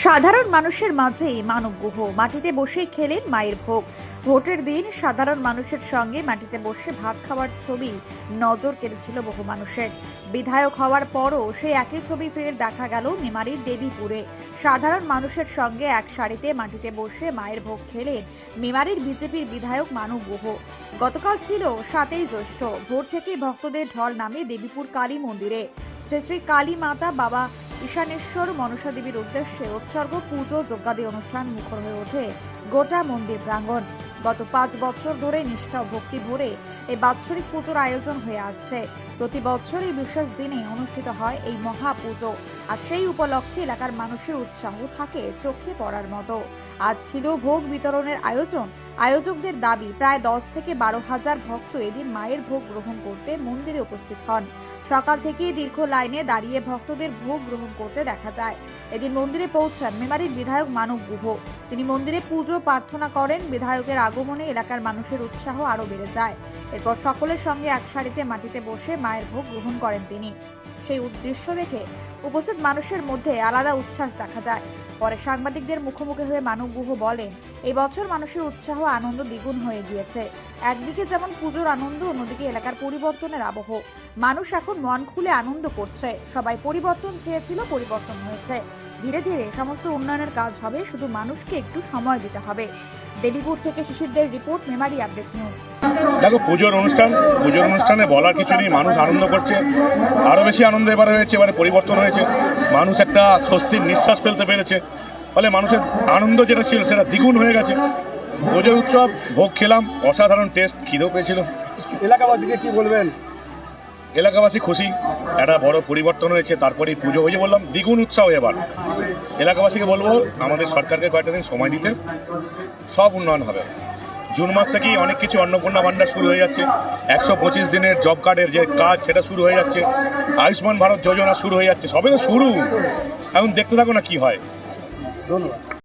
সাধারণ মানুষের মাঝেই মানব গুহ মাটিতে বসে খেলেন মায়ের ভোগ। ভোটের দিন সাধারণ মানুষের সঙ্গে মাটিতে বসে ভাত খাওয়ার ছবি নজর কেড়েছিল বহু মানুষের। বিধায়ক হওয়ার পরও সেই একই ছবি ফের দেখা গেল মেমারির দেবীপুরে। সাধারণ মানুষের সঙ্গে এক সারিতে মাটিতে বসে মায়ের ভোগ খেলেন মেমারির বিজেপির বিধায়ক মানব গুহ। গতকাল ছিল 7ই জ্যৈষ্ঠ। ভোর থেকেই ভক্তদের ঢল নামে দেবীপুর কালী মন্দিরে। শ্রী শ্রী কালী মাতা বাবা ঈশানেশ্বর মনসা দেবীর উদ্দেশ্যে উৎসর্গ পুজো যজ্ঞাদি অনুষ্ঠান মুখর হয়ে ওঠে গোটা মন্দির প্রাঙ্গণ। গত 5 বছর ধরে নিষ্ঠা ও ভক্তি ভরে এই বাৎসরিক পুজোর আয়োজন হয়ে আসছে। প্রতি বছর এই বিশেষ দিনে অনুষ্ঠিত হয় এই মহা পুজো, আর সেই উপলক্ষে এলাকার মানুষের উৎসাহ থাকে চোখে পড়ার মতো। আজ ছিল ভোগ বিতরণের আয়োজন। আয়োজকদের দাবি প্রায় 10 থেকে 12,000 ভক্ত এদিন মায়ের ভোগ গ্রহণ করতে মন্দিরে উপস্থিত হন। সকাল থেকেই দীর্ঘ লাইনে দাঁড়িয়ে ভক্তদের ভোগ গ্রহণ করতে দেখা যায়। এদিন মন্দিরে পৌঁছান মেমারির বিধায়ক মানব গুহ। তিনি মন্দিরে পুজো প্রার্থনা করেন। বিধায়কের আগমনে এলাকার মানুষের উৎসাহ আরো বেড়ে যায়। এরপর সকলের সঙ্গে এক সারিতে মাটিতে বসে মায়ের ভোগ গ্রহণ করেন তিনি। সেই উদ্দেশ্য দেখে উপস্থিত মানুষের মধ্যে আলাদা উচ্ছ্বাস দেখা যায়। পরে সাংবাদিকদের মুখোমুখি হয়ে মানব গুহ বলেন, এই বছর মানুষের উৎসাহ আনন্দ দ্বিগুণ হয়ে গিয়েছে। একদিকে যেমন পুজোর আনন্দ, অন্যদিকে এলাকার পরিবর্তনের আবহ। মানুষ এখন মন খুলে আনন্দ করছে। সবাই পরিবর্তন চেয়েছিল, পরিবর্তন হয়েছে। ধীরে ধীরে সমস্ত উন্নয়নের কাজ হবে, শুধু মানুষকে একটু সময় দিতে হবে। দেবীপুর থেকে শিশিরদের রিপোর্ট, মেমারি আপডেট নিউজ। দেখো, পুজোর অনুষ্ঠানে বলার কিছু নেই। মানুষ আনন্দ করছে, আরও বেশি আনন্দ এবারে হয়েছে। এবারে পরিবর্তন হয়েছে, মানুষ একটা স্বস্তির নিঃশ্বাস ফেলতে পেরেছে। ফলে মানুষের আনন্দ যেটা ছিল সেটা দ্বিগুণ হয়ে গেছে। পুজোর উৎসব, ভোগ খেলাম, অসাধারণ টেস্ট, খিদেও পেয়েছিল। এলাকাবাসীকে কি বলবেন? এলাকাবাসী খুশি, একটা বড় পরিবর্তন হয়েছে। তারপরেই পুজো হয়েছে, বললাম দ্বিগুণ উৎসাহ। এবার এলাকাবাসীকে বলবো আমাদের সরকারকে কয়েকটা দিন সময় দিতে, সব উন্নয়ন হবে। জুন মাস থেকেই অনেক কিছু, অন্নপূর্ণা ভাণ্ডার শুরু হয়ে যাচ্ছে, 125 দিনের জব কার্ডের যে কাজ সেটা শুরু হয়ে যাচ্ছে, আয়ুষ্মান ভারত যোজনা শুরু হয়ে যাচ্ছে। সবে তো শুরু, এখন দেখতে থাকো না কি হয়। ধন্যবাদ।